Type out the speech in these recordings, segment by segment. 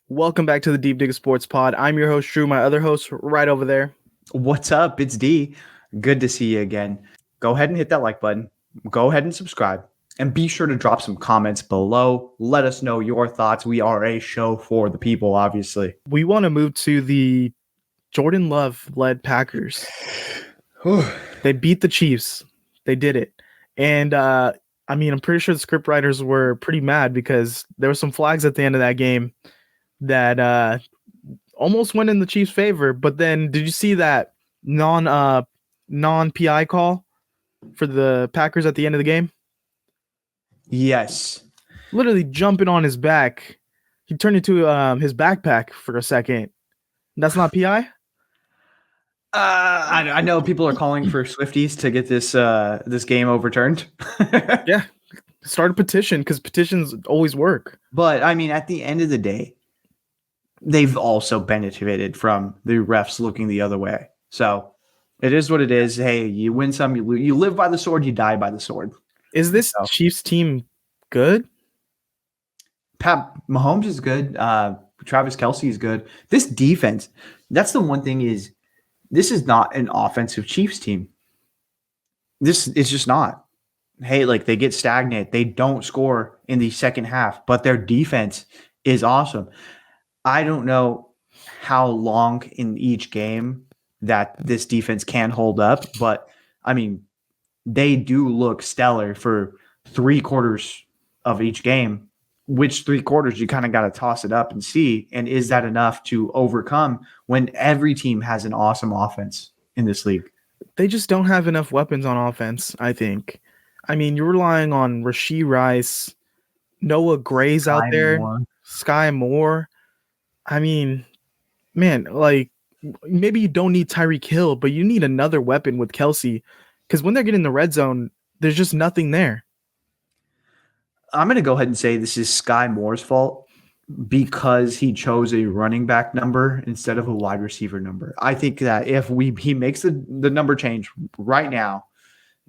Welcome back to the Deep Dig Sports Pod. I'm your host, Drew. My other host, right over there. What's up? It's D. Good to see you again. Go ahead and hit that like button. Go ahead and subscribe. And be sure to drop some comments below. Let us know your thoughts. We are a show for the people, obviously. We want to move to the Jordan Love led Packers. They beat the Chiefs. They did it. And I'm pretty sure the script writers were pretty mad because there were some flags at the end of that game that almost went in the Chiefs' favor. But then did you see that non PI call for the Packers at the end of the game? Yes. Literally jumping on his back. He turned into his backpack for a second. That's not PI? I know people are calling for Swifties to get this game overturned. Yeah. Start a petition because petitions always work. But, I mean, at the end of the day, they've also benefited from the refs looking the other way. So it is what it is. Hey, you win some, you live by the sword, you die by the sword. Is this Chiefs team good? Pat Mahomes is good. Travis Kelce is good. This defense, that's the one thing is this is not an offensive Chiefs team. This is just not. Hey, like they get stagnant. They don't score in the second half, but their defense is awesome. I don't know how long in each game that this defense can hold up, but I mean, they do look stellar for 3/4 of each game. Which 3/4 you kind of got to toss it up and see, and is that enough to overcome when every team has an awesome offense in this league? They just don't have enough weapons on offense, I think. I mean, you're relying on Rashee Rice, Noah Gray's out there, Sky Moore. I mean, man, like maybe you don't need Tyreek Hill, but you need another weapon with Kelce because when they're getting in the red zone, there's just nothing there. I'm going to go ahead and say this is Sky Moore's fault because he chose a running back number instead of a wide receiver number. I think that if he makes the number change right now,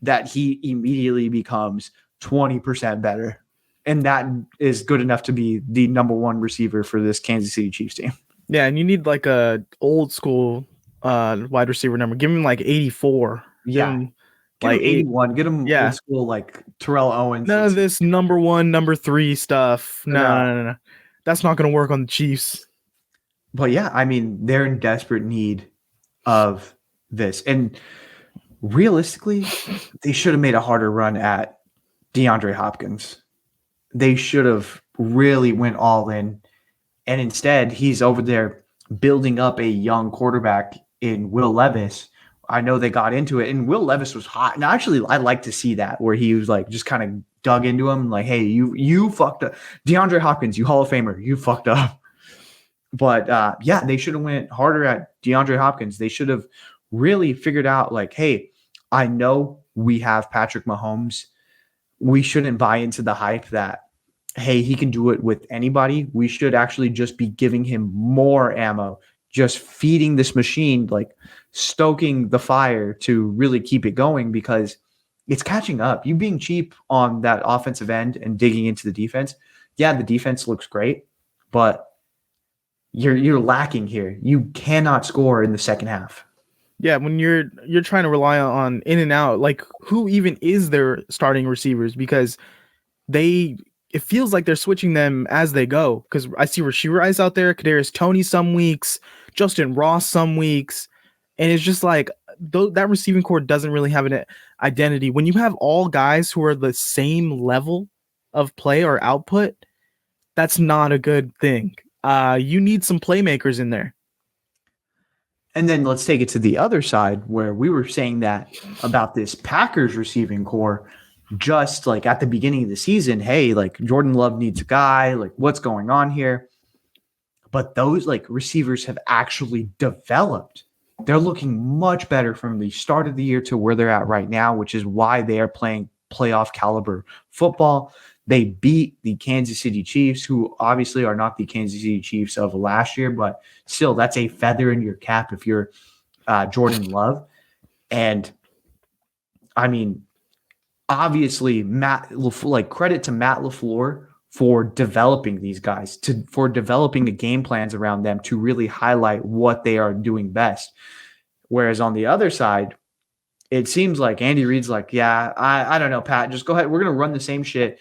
that he immediately becomes 20% better. And that is good enough to be the number one receiver for this Kansas City Chiefs team. Yeah, and you need like a old school wide receiver number. Give him like 84. Yeah. Get him 81. Get him old school like Terrell Owens. None of this number 1, number 3 stuff. No. That's not going to work on the Chiefs. But yeah, I mean, they're in desperate need of this. And realistically, they should have made a harder run at DeAndre Hopkins. They should have really went all in. And instead, he's over there building up a young quarterback in Will Levis. I know they got into it, and Will Levis was hot. And actually, I'd like to see that where he was like just kind of dug into him, like, "Hey, you fucked up, DeAndre Hopkins, you Hall of Famer, you fucked up." But yeah, they should have went harder at DeAndre Hopkins. They should have really figured out, like, "Hey, I know we have Patrick Mahomes. We shouldn't buy into the hype that." Hey, he can do it with anybody. We should actually just be giving him more ammo, just feeding this machine, like stoking the fire to really keep it going because it's catching up. You being cheap on that offensive end and digging into the defense. Yeah, the defense looks great, but you're lacking here. You cannot score in the second half. Yeah, when you're trying to rely on in and out, like who even is their starting receivers? Because it feels like they're switching them as they go because I see Rashee Rice out there, Kadarius Toney some weeks, Justin Ross some weeks, and it's just like that receiving core doesn't really have an identity. When you have all guys who are the same level of play or output, that's not a good thing. You need some playmakers in there. And then let's take it to the other side where we were saying that about this Packers receiving core. Just like at the beginning of the season, hey, like Jordan Love needs a guy, like what's going on here? But those like receivers have actually developed. They're looking much better from the start of the year to where they're at right now, which is why they are playing playoff caliber football. They beat the Kansas City Chiefs, who obviously are not the Kansas City Chiefs of last year, but still that's a feather in your cap if you're Jordan Love. And I mean, obviously, credit to Matt LaFleur for developing these guys, for developing the game plans around them to really highlight what they are doing best. Whereas on the other side, it seems like Andy Reid's like, yeah, I don't know, Pat, just go ahead. We're going to run the same shit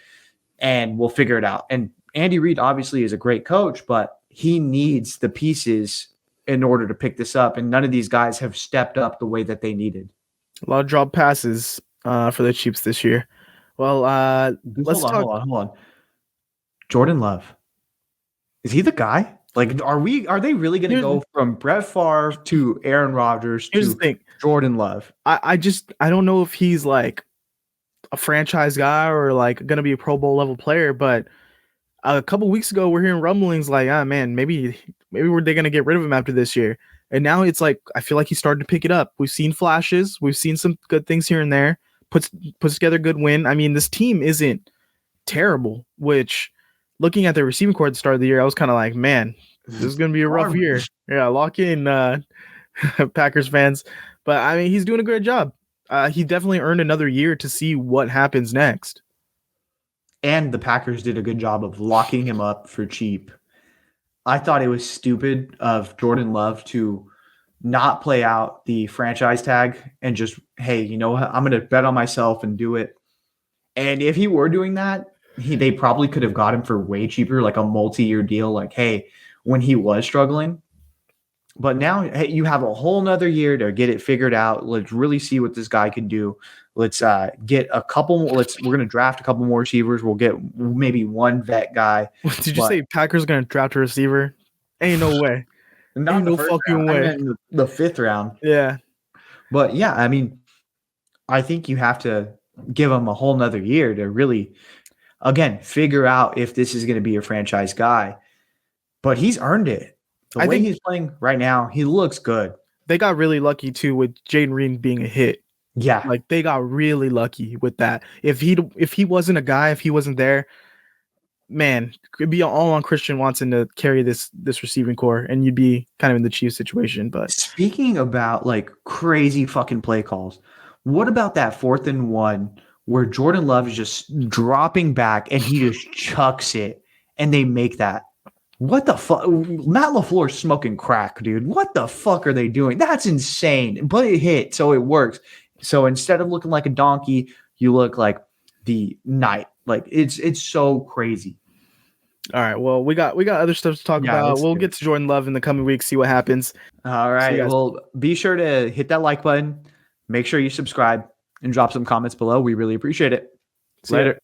and we'll figure it out. And Andy Reid obviously is a great coach, but he needs the pieces in order to pick this up. And none of these guys have stepped up the way that they needed. A lot of drop passes for the Chiefs this year. Well, let's talk. Hold on. Jordan Love. Is he the guy? Like, are they really going to go from Brett Favre to Aaron Rodgers to Jordan Love? I don't know if he's like a franchise guy or like going to be a Pro Bowl level player, but a couple weeks ago we're hearing rumblings like, man, maybe they're going to get rid of him after this year. And now it's like, I feel like he's starting to pick it up. We've seen flashes. We've seen some good things here and there. Puts together a good win. I mean, this team isn't terrible, which looking at the receiving core at the start of the year, I was kind of like, man, this is going to be a rough year. Yeah, lock in, Packers fans. But, I mean, he's doing a great job. He definitely earned another year to see what happens next. And the Packers did a good job of locking him up for cheap. I thought it was stupid of Jordan Love to not play out the franchise tag and just, hey, you know what? I'm going to bet on myself and do it. And if he were doing that, they probably could have got him for way cheaper, like a multi-year deal. Like, hey, when he was struggling. But now, hey, you have a whole nother year to get it figured out. Let's really see what this guy can do. Let's get a couple. We're going to draft a couple more receivers. We'll get maybe one vet guy. Did you say Packers going to draft a receiver? Ain't no way. Not Ain't no fucking round. way. I meant the 5th round. Yeah. But yeah, I mean, I think you have to give him a whole nother year to really, again, figure out if this is going to be a franchise guy. But he's earned it. The way he's playing right now, he looks good. They got really lucky too with Jaden Reed being a hit. Yeah. Like they got really lucky with that. If he wasn't a guy, if he wasn't there, man, it'd be all on Christian Watson to carry this receiving core, and you'd be kind of in the Chiefs situation. But speaking about like crazy fucking play calls, what about that 4th and 1 where Jordan Love is just dropping back and he just chucks it and they make that? What the fuck? Matt LaFleur's smoking crack, dude. What the fuck are they doing? That's insane. But it hit, so it works. So instead of looking like a donkey, you look like the knight. Like it's so crazy. All right. Well, we got other stuff to talk about. We'll get to Jordan Love in the coming weeks, see what happens. All right. Well, be sure to hit that like button. Make sure you subscribe and drop some comments below. We really appreciate it. Later.